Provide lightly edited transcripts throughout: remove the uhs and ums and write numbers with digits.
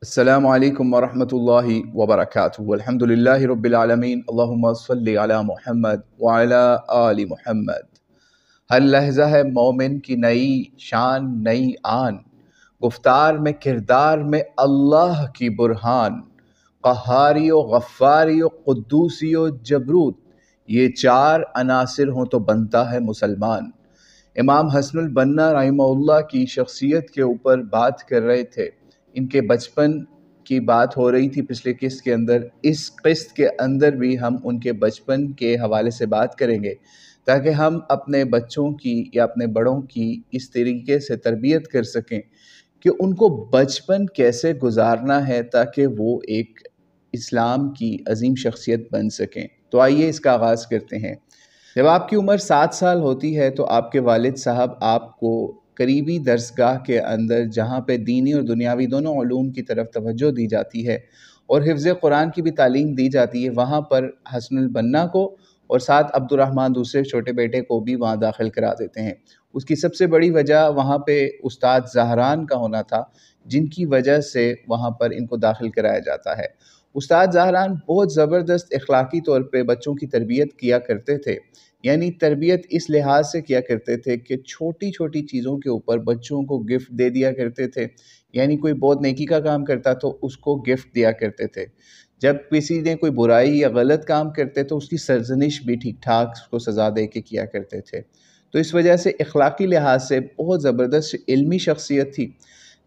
السلام علیکم ورحمۃ اللہ وبرکاتہ الحمد للہ رب العالمین اللہم صلی علی محمد وعلی آل محمد۔ ہر لحظہ ہے مومن کی نئی شان نئی آن، گفتار میں کردار میں اللہ کی برہان، قہاری و غفاری و قدوسی و جبروت، یہ چار عناصر ہوں تو بنتا ہے مسلمان۔ امام حسن البنا رحمہ اللہ کی شخصیت کے اوپر بات کر رہے تھے، ان کے بچپن کی بات ہو رہی تھی پچھلے قسط کے اندر۔ اس قسط کے اندر بھی ہم ان کے بچپن کے حوالے سے بات کریں گے تاکہ ہم اپنے بچوں کی یا اپنے بڑوں کی اس طریقے سے تربیت کر سکیں کہ ان کو بچپن کیسے گزارنا ہے تاکہ وہ ایک اسلام کی عظیم شخصیت بن سکیں۔ تو آئیے اس کا آغاز کرتے ہیں۔ جب آپ کی عمر 7 سال ہوتی ہے تو آپ کے والد صاحب آپ کو قریبی درسگاہ کے اندر، جہاں پہ دینی اور دنیاوی دونوں علوم کی طرف توجہ دی جاتی ہے اور حفظ قرآن کی بھی تعلیم دی جاتی ہے، وہاں پر حسن البنا کو اور ساتھ عبد الرحمن دوسرے چھوٹے بیٹے کو بھی وہاں داخل کرا دیتے ہیں۔ اس کی سب سے بڑی وجہ وہاں پہ استاد زہران کا ہونا تھا، جن کی وجہ سے وہاں پر ان کو داخل کرایا جاتا ہے۔ استاد زہران بہت زبردست اخلاقی طور پہ بچوں کی تربیت کیا کرتے تھے، یعنی تربیت اس لحاظ سے کیا کرتے تھے کہ چھوٹی چھوٹی چیزوں کے اوپر بچوں کو گفٹ دے دیا کرتے تھے، یعنی کوئی بہت نیکی کا کام کرتا تو اس کو گفٹ دیا کرتے تھے، جب کسی نے کوئی برائی یا غلط کام کرتے تو اس کی سرزنش بھی ٹھیک ٹھاک اس کو سزا دے کے کیا کرتے تھے۔ تو اس وجہ سے اخلاقی لحاظ سے بہت زبردست علمی شخصیت تھی۔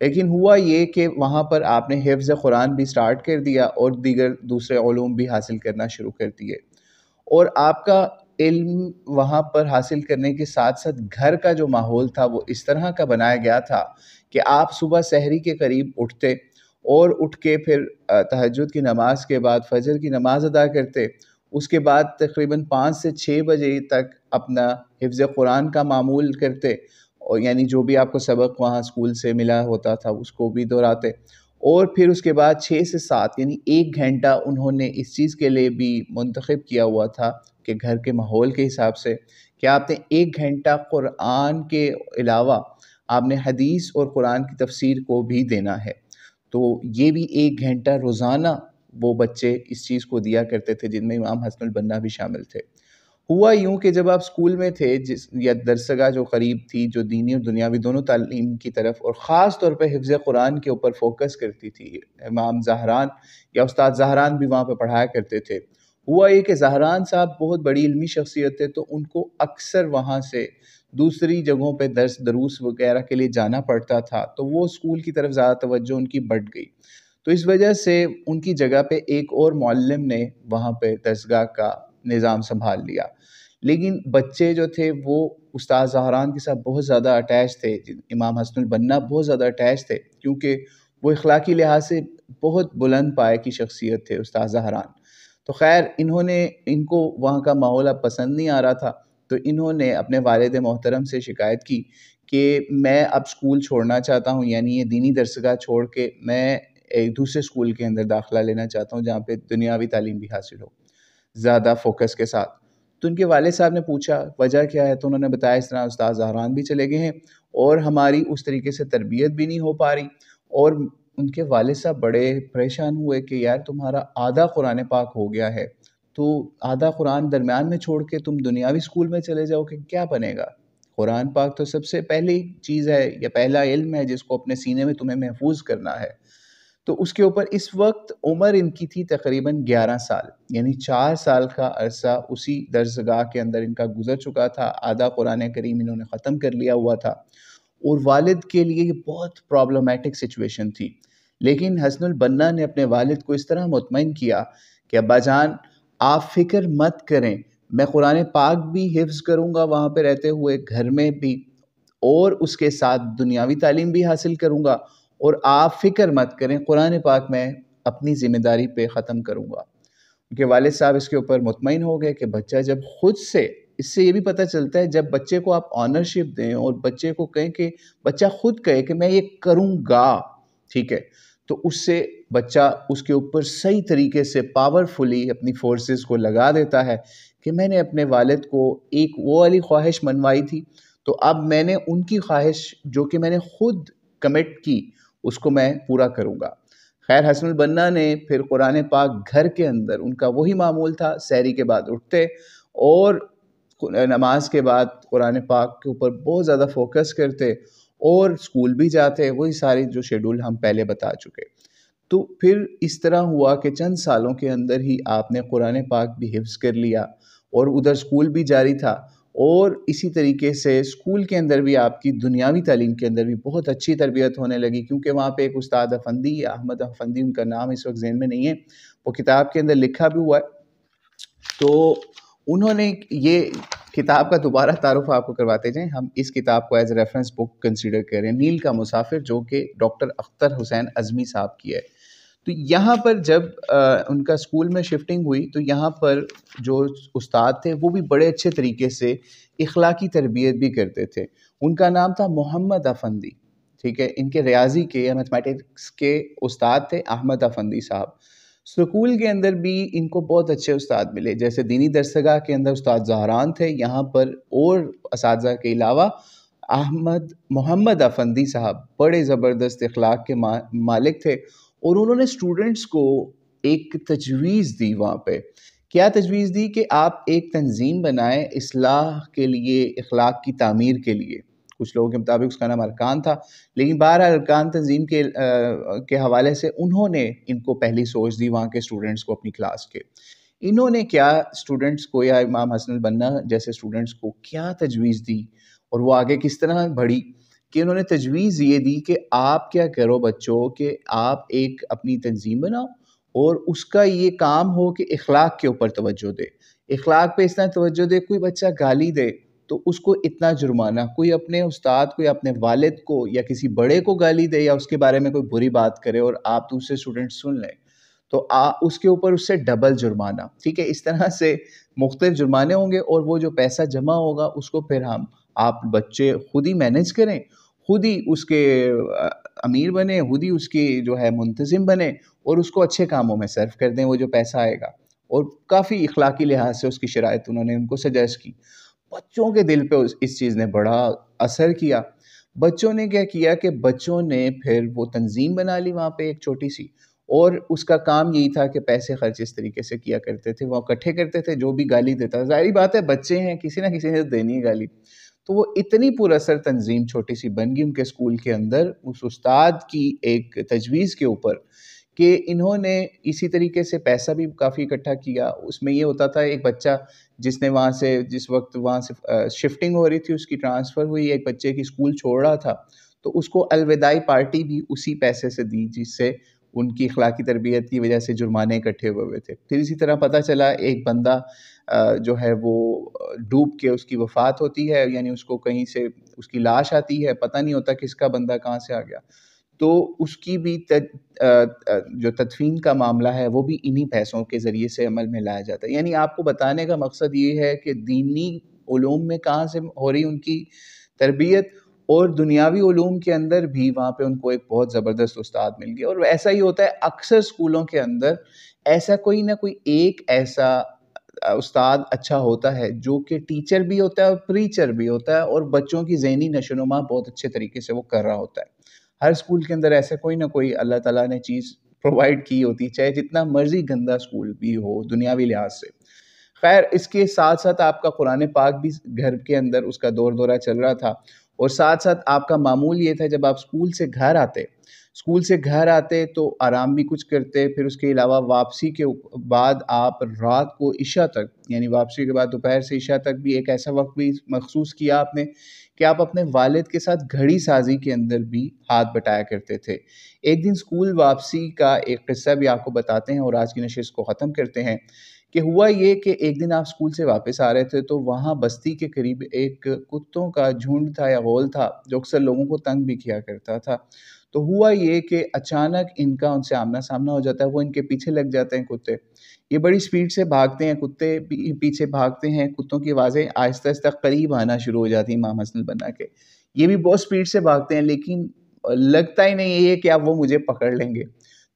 لیکن ہوا یہ کہ وہاں پر آپ نے حفظ قرآن بھی سٹارٹ کر دیا اور دیگر دوسرے علوم بھی حاصل کرنا شروع کر دیے، اور آپ کا علم وہاں پر حاصل کرنے کے ساتھ ساتھ گھر کا جو ماحول تھا وہ اس طرح کا بنایا گیا تھا کہ آپ صبح سحری کے قریب اٹھتے اور اٹھ کے پھر تہجد کی نماز کے بعد فجر کی نماز ادا کرتے، اس کے بعد تقریباً 5 سے 6 بجے تک اپنا حفظ قرآن کا معمول کرتے، اور یعنی جو بھی آپ کو سبق وہاں اسکول سے ملا ہوتا تھا اس کو بھی دہراتے، اور پھر اس کے بعد 6 سے 7 یعنی 1 گھنٹہ انہوں نے اس چیز کے لیے بھی منتخب کیا ہوا تھا کہ گھر کے ماحول کے حساب سے کہ آپ نے 1 گھنٹہ قرآن کے علاوہ آپ نے حدیث اور قرآن کی تفسیر کو بھی دینا ہے۔ تو یہ بھی 1 گھنٹہ روزانہ وہ بچے اس چیز کو دیا کرتے تھے، جن میں امام حسن البنا بھی شامل تھے۔ ہوا یوں کہ جب آپ اسکول میں تھے، یا درسگاہ جو قریب تھی جو دینی اور دنیاوی دونوں تعلیم کی طرف اور خاص طور پہ حفظ قرآن کے اوپر فوکس کرتی تھی، امام زہران یا استاد زہران بھی وہاں پہ پڑھایا کرتے تھے۔ ہوا یہ کہ زہران صاحب بہت بڑی علمی شخصیت تھے، تو ان کو اکثر وہاں سے دوسری جگہوں پہ دروس وغیرہ کے لیے جانا پڑتا تھا، تو وہ اسکول کی طرف زیادہ توجہ ان کی بڑھ گئی۔ تو اس وجہ سے ان کی جگہ پہ ایک اور معلم نے وہاں پہ درسگاہ کا نظام سنبھال لیا، لیکن بچے جو تھے وہ استاد زہران کے ساتھ بہت زیادہ اٹیچ تھے، امام حسن البنا بہت زیادہ اٹیچ تھے، کیونکہ وہ اخلاقی لحاظ سے بہت بلند پائے کی شخصیت تھے استاد زہران۔ تو خیر ان کو وہاں کا ماحول اب پسند نہیں آ رہا تھا، تو انہوں نے اپنے والد محترم سے شکایت کی کہ میں اب اسکول چھوڑنا چاہتا ہوں، یعنی یہ دینی درسگاہ چھوڑ کے میں ایک دوسرے اسکول کے اندر داخلہ لینا چاہتا ہوں جہاں پہ دنیاوی تعلیم بھی حاصل ہو زیادہ فوکس کے ساتھ۔ تو ان کے والد صاحب نے پوچھا وجہ کیا ہے، تو انہوں نے بتایا اس طرح استاد زہران بھی چلے گئے ہیں اور ہماری اس طریقے سے تربیت بھی نہیں ہو پا رہی، اور ان کے والد صاحب بڑے پریشان ہوئے کہ یار تمہارا آدھا قرآن پاک ہو گیا ہے، تو آدھا قرآن درمیان میں چھوڑ کے تم دنیاوی اسکول میں چلے جاؤ کہ کیا بنے گا؟ قرآن پاک تو سب سے پہلی چیز ہے یا پہلا علم ہے جس کو اپنے سینے میں تمہیں محفوظ کرنا ہے۔ تو اس کے اوپر اس وقت عمر ان کی تھی تقریباً 11 سال، یعنی 4 سال کا عرصہ اسی درسگاہ کے اندر ان کا گزر چکا تھا، آدھا قرآن کریم انہوں نے ختم کر لیا ہوا تھا، اور والد کے لیے یہ بہت پرابلمٹک سچویشن تھی۔ لیکن حسن البنا نے اپنے والد کو اس طرح مطمئن کیا کہ ابا جان آپ فکر مت کریں، میں قرآن پاک بھی حفظ کروں گا وہاں پہ رہتے ہوئے گھر میں بھی، اور اس کے ساتھ دنیاوی تعلیم بھی حاصل کروں گا، اور آپ فکر مت کریں قرآن پاک میں اپنی ذمہ داری پہ ختم کروں گا۔ ان کے والد صاحب اس کے اوپر مطمئن ہو گئے کہ بچہ جب خود سے، اس سے یہ بھی پتہ چلتا ہے جب بچے کو آپ آنرشپ دیں اور بچے کو کہیں کہ بچہ خود کہے کہ میں یہ کروں گا، ٹھیک ہے، تو اس سے بچہ اس کے اوپر صحیح طریقے سے پاورفلی اپنی فورسز کو لگا دیتا ہے کہ میں نے اپنے والد کو ایک وہ والی خواہش منوائی تھی، تو اب میں نے ان کی خواہش جو کہ میں نے خود کمٹ کی اس کو میں پورا کروں گا۔ خیر حسن البنا نے پھر قرآن پاک گھر کے اندر، ان کا وہی معمول تھا، سحری کے بعد اٹھتے اور نماز کے بعد قرآن پاک کے اوپر بہت زیادہ فوکس کرتے اور اسکول بھی جاتے، وہی ساری جو شیڈول ہم پہلے بتا چکے۔ تو پھر اس طرح ہوا کہ چند سالوں کے اندر ہی آپ نے قرآن پاک بھی حفظ کر لیا اور ادھر اسکول بھی جاری تھا، اور اسی طریقے سے اسکول کے اندر بھی آپ کی دنیاوی تعلیم کے اندر بھی بہت اچھی تربیت ہونے لگی، کیونکہ وہاں پہ ایک استاد افندی، احمد افندی ان کا نام اس وقت ذہن میں نہیں ہے، وہ کتاب کے اندر لکھا بھی ہوا ہے۔ تو انہوں نے یہ کتاب کا دوبارہ تعارف آپ کو کرواتے جائیں، ہم اس کتاب کو as a reference book consider کریں، نیل کا مسافر، جو کہ ڈاکٹر اختر حسین عزمی صاحب کی ہے۔ تو یہاں پر جب ان کا اسکول میں شفٹنگ ہوئی تو یہاں پر جو استاد تھے وہ بھی بڑے اچھے طریقے سے اخلاقی تربیت بھی کرتے تھے۔ ان کا نام تھا محمد افندی، ٹھیک ہے، ان کے ریاضی کے یا میتھمیٹکس کے استاد تھے احمد افندی صاحب۔ اسکول کے اندر بھی ان کو بہت اچھے استاد ملے، جیسے دینی درسگاہ کے اندر استاد زہران تھے، یہاں پر اور اساتذہ کے علاوہ محمد افندی صاحب بڑے زبردست اخلاق کے مالک تھے، اور انہوں نے اسٹوڈنٹس کو ایک تجویز دی وہاں پہ۔ کیا تجویز دی؟ کہ آپ ایک تنظیم بنائیں اصلاح کے لیے، اخلاق کی تعمیر کے لیے۔ کچھ لوگوں کے مطابق اس کا نام ارکان تھا، لیکن بہرحال ارکان تنظیم کے حوالے سے انہوں نے ان کو پہلی سوچ دی وہاں کے اسٹوڈنٹس کو، اپنی کلاس کے۔ انہوں نے کیا اسٹوڈنٹس کو، یا امام حسن البنا جیسے اسٹوڈنٹس کو کیا تجویز دی اور وہ آگے کس طرح بڑھی، کہ انہوں نے تجویز یہ دی کہ آپ کیا کرو بچوں، کہ آپ ایک اپنی تنظیم بناؤ اور اس کا یہ کام ہو کہ اخلاق کے اوپر توجہ دے، اخلاق پہ اس طرح توجہ دے، کوئی بچہ گالی دے تو اس کو اتنا جرمانہ، کوئی اپنے استاد کو یا اپنے والد کو یا کسی بڑے کو گالی دے یا اس کے بارے میں کوئی بری بات کرے اور آپ دوسرے اسٹوڈنٹ سن لیں تو اس کے اوپر اس سے ڈبل جرمانہ، ٹھیک ہے، اس طرح سے مختلف جرمانے ہوں گے، اور وہ جو پیسہ جمع ہوگا اس کو پھر آپ بچے خود ہی مینیج کریں، خود ہی اس کے امیر بنے، خود ہی اس کی جو ہے منتظم بنے، اور اس کو اچھے کاموں میں صرف کر دیں وہ جو پیسہ آئے گا۔ اور کافی اخلاقی لحاظ سے اس کی شرائط انہوں نے ان کو سجیسٹ کی۔ بچوں کے دل پہ اس چیز نے بڑا اثر کیا۔ بچوں نے کیا کیا کہ بچوں نے پھر وہ تنظیم بنا لی وہاں پہ ایک چھوٹی سی، اور اس کا کام یہی تھا کہ پیسے خرچ اس طریقے سے کیا کرتے تھے، وہ اکٹھے کرتے تھے، جو بھی گالی دیتا، ظاہری بات ہے بچے ہیں، کسی نہ کسی نے دینی ہے گالی، تو وہ اتنی پر اثر تنظیم چھوٹی سی بن گئی ان کے اسکول کے اندر اس استاد کی ایک تجویز کے اوپر، کہ انہوں نے اسی طریقے سے پیسہ بھی کافی اکٹھا کیا۔ اس میں یہ ہوتا تھا ایک بچہ جس نے وہاں سے، جس وقت وہاں سے شفٹنگ ہو رہی تھی، اس کی ٹرانسفر ہوئی، ایک بچے کی اسکول چھوڑ رہا تھا تو اس کو الوداعی پارٹی بھی اسی پیسے سے دی، جس سے ان کی اخلاقی تربیت کی وجہ سے جرمانے اکٹھے ہوئے تھے۔ پھر اسی طرح پتہ چلا ایک بندہ جو ہے وہ ڈوب کے اس کی وفات ہوتی ہے، یعنی اس کو کہیں سے اس کی لاش آتی ہے، پتہ نہیں ہوتا کس کا بندہ کہاں سے آ گیا، تو اس کی بھی جو تدفین کا معاملہ ہے وہ بھی انہی پیسوں کے ذریعے سے عمل میں لایا جاتا ہے۔ یعنی آپ کو بتانے کا مقصد یہ ہے کہ دینی علوم میں کہاں سے ہو رہی ان کی تربیت، اور دنیاوی علوم کے اندر بھی وہاں پہ ان کو ایک بہت زبردست استاد مل گیا۔ اور ایسا ہی ہوتا ہے اکثر اسکولوں کے اندر، ایسا کوئی نہ کوئی ایک ایسا استاد اچھا ہوتا ہے جو کہ ٹیچر بھی ہوتا ہے اور پریچر بھی ہوتا ہے، اور بچوں کی ذہنی نشو و نما بہت اچھے طریقے سے وہ کر رہا ہوتا ہے۔ ہر اسکول کے اندر ایسا کوئی نہ کوئی اللہ تعالیٰ نے چیز پرووائڈ کی ہوتی، چاہے جتنا مرضی گندا اسکول بھی ہو دنیاوی لحاظ سے۔ خیر اس کے ساتھ ساتھ آپ کا قرآن پاک بھی گھر کے اندر اس کا دور دورہ چل رہا تھا، اور ساتھ ساتھ آپ کا معمول یہ تھا جب آپ اسکول سے گھر آتے تو آرام بھی کچھ کرتے، پھر اس کے علاوہ واپسی کے بعد آپ رات کو عشاء تک، یعنی واپسی کے بعد دوپہر سے عشاء تک بھی ایک ایسا وقت بھی مخصوص کیا آپ نے کہ آپ اپنے والد کے ساتھ گھڑی سازی کے اندر بھی ہاتھ بٹایا کرتے تھے۔ ایک دن اسکول واپسی کا ایک قصہ بھی آپ کو بتاتے ہیں اور آج کی نشست کو ختم کرتے ہیں، کہ ہوا یہ کہ ایک دن آپ اسکول سے واپس آ رہے تھے تو وہاں بستی کے قریب ایک کتوں کا جھنڈ تھا یا غول تھا جو اکثر لوگوں کو تنگ بھی کیا کرتا تھا۔ تو ہوا یہ کہ اچانک ان کا ان سے آمنا سامنا ہو جاتا ہے، وہ ان کے پیچھے لگ جاتے ہیں کتے، یہ بڑی سپیڈ سے بھاگتے ہیں، کتے پیچھے بھاگتے ہیں، کتوں کی آوازیں آہستہ آہستہ قریب آنا شروع ہو جاتی ہیں امام حسن البنا کے، یہ بھی بہت سپیڈ سے بھاگتے ہیں، لیکن لگتا ہی نہیں ہے کہ اب وہ مجھے پکڑ لیں گے۔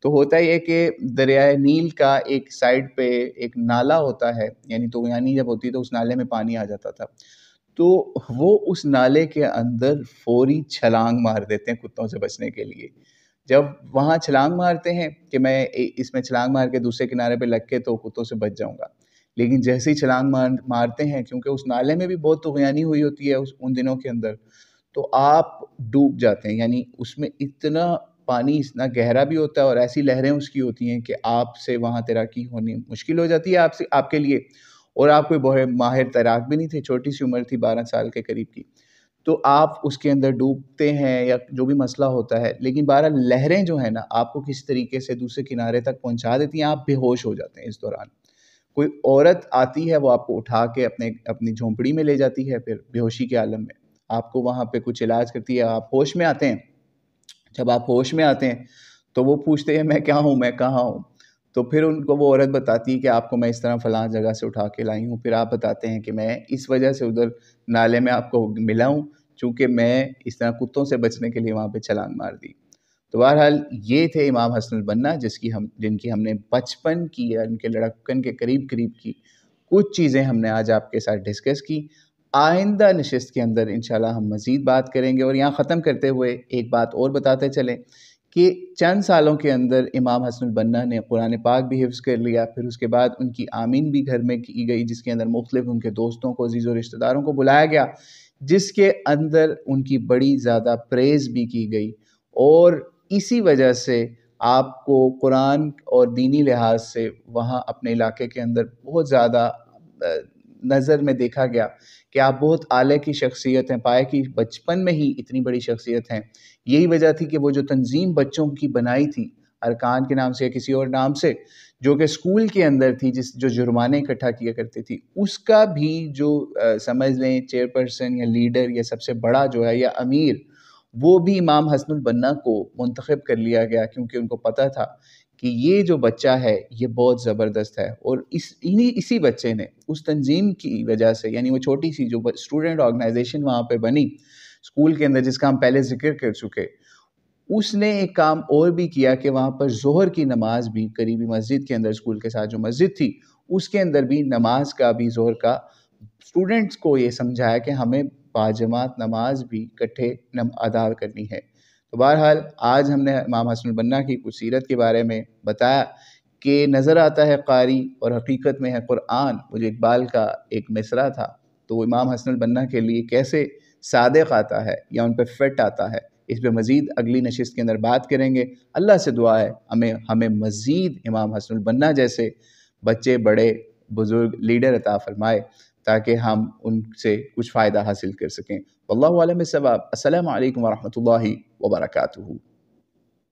تو ہوتا یہ کہ دریائے نیل کا ایک سائڈ پہ ایک نالا ہوتا ہے، یعنی طغیانی جب ہوتی تو اس نالے میں پانی آ جاتا تھا، تو وہ اس نالے کے اندر فوری چھلانگ مار دیتے ہیں کتوں سے بچنے کے لیے۔ جب وہاں چھلانگ مارتے ہیں کہ میں اس میں چھلانگ مار کے دوسرے کنارے پہ لگ کے تو کتوں سے بچ جاؤں گا، لیکن جیسے ہی چھلانگ مارتے ہیں، کیونکہ اس نالے میں بھی بہت طغیانی ہوئی ہوتی ہے ان دنوں کے اندر، تو آپ ڈوب جاتے ہیں. یعنی اس میں اتنا پانی اتنا گہرا بھی ہوتا ہے اور ایسی لہریں اس کی ہوتی ہیں کہ آپ سے وہاں تیراکی ہونی مشکل ہو جاتی ہے آپ کے لیے. اور آپ کوئی بہت ماہر تیراک بھی نہیں تھے، چھوٹی سی عمر تھی 12 سال کے قریب کی، تو آپ اس کے اندر ڈوبتے ہیں یا جو بھی مسئلہ ہوتا ہے. لیکن بہرحال لہریں جو ہیں نا آپ کو کس طریقے سے دوسرے کنارے تک پہنچا دیتی ہیں، آپ بے ہوش ہو جاتے ہیں اس دوران. کوئی عورت آتی ہے، وہ آپ کو اٹھا کے اپنی جھونپڑی میں لے جاتی ہے، پھر بے ہوشی کے عالم میں آپ کو وہاں پہ کچھ علاج کرتی ہے، آپ ہوش میں آتے ہیں. جب آپ ہوش میں آتے ہیں تو وہ پوچھتے ہیں میں کیا ہوں، میں کہاں ہوں. تو پھر ان کو وہ عورت بتاتی ہے کہ آپ کو میں اس طرح فلاں جگہ سے اٹھا کے لائی ہوں. پھر آپ بتاتے ہیں کہ میں اس وجہ سے ادھر نالے میں آپ کو ملا ہوں، چونکہ میں اس طرح کتوں سے بچنے کے لیے وہاں پہ چھلانگ مار دی. تو بہرحال یہ تھے امام حسن البنا، جن کی ہم نے بچپن کی یا ان کے لڑکپن کے قریب کی کچھ چیزیں ہم نے آج آپ کے ساتھ ڈسکس کی. آئندہ نشست کے اندر انشاءاللہ ہم مزید بات کریں گے. اور یہاں ختم کرتے ہوئے ایک بات اور بتاتے چلیں کہ چند سالوں کے اندر امام حسن البنا نے قرآن پاک بھی حفظ کر لیا. پھر اس کے بعد ان کی آمین بھی گھر میں کی گئی، جس کے اندر مختلف ان کے دوستوں کو، عزیز و رشتہ داروں کو بلایا گیا، جس کے اندر ان کی بڑی زیادہ پریز بھی کی گئی. اور اسی وجہ سے آپ کو قرآن اور دینی لحاظ سے وہاں اپنے علاقے کے اندر بہت زیادہ نظر میں دیکھا گیا کہ آپ بہت اعلیٰ کی شخصیت ہیں، پائے کی بچپن میں ہی اتنی بڑی شخصیت ہیں. یہی وجہ تھی کہ وہ جو تنظیم بچوں کی بنائی تھی ارکان کے نام سے یا کسی اور نام سے، جو کہ اسکول کے اندر تھی، جو جرمانے اکٹھا کیا کرتی تھی، اس کا بھی جو سمجھ لیں چیئر پرسن یا لیڈر یا سب سے بڑا جو ہے یا امیر، وہ بھی امام حسن البنا کو منتخب کر لیا گیا، کیونکہ ان کو پتہ تھا کہ یہ جو بچہ ہے یہ بہت زبردست ہے. اور اسی بچے نے اس تنظیم کی وجہ سے، یعنی وہ چھوٹی سی جو اسٹوڈنٹ آرگنائزیشن وہاں پہ بنی اسکول کے اندر، جس کا ہم پہلے ذکر کر چکے، اس نے ایک کام اور بھی کیا کہ وہاں پر ظہر کی نماز بھی قریبی مسجد کے اندر، اسکول کے ساتھ جو مسجد تھی اس کے اندر بھی نماز کا بھی، ظہر کا، اسٹوڈنٹس کو یہ سمجھایا کہ ہمیں باجماعت نماز بھی اکٹھے ادا کرنی ہے. تو بہرحال آج ہم نے امام حسن البنا کی کچھ سیرت کے بارے میں بتایا کہ نظر آتا ہے قاری اور حقیقت میں ہے قرآن. مجھے اقبال کا ایک مصرع تھا، تو وہ امام حسن البنا کے لیے کیسے صادق آتا ہے یا ان پہ فٹ آتا ہے، اس پہ مزید اگلی نشست کے اندر بات کریں گے. اللہ سے دعا ہے ہمیں مزید امام حسن البنا جیسے بچے، بڑے بزرگ لیڈر عطا فرمائے، تاکہ ہم ان سے کچھ فائدہ حاصل کر سکیں. واللہ اعلم بالصواب. السلام علیکم ورحمۃ اللہ وبرکاتہ.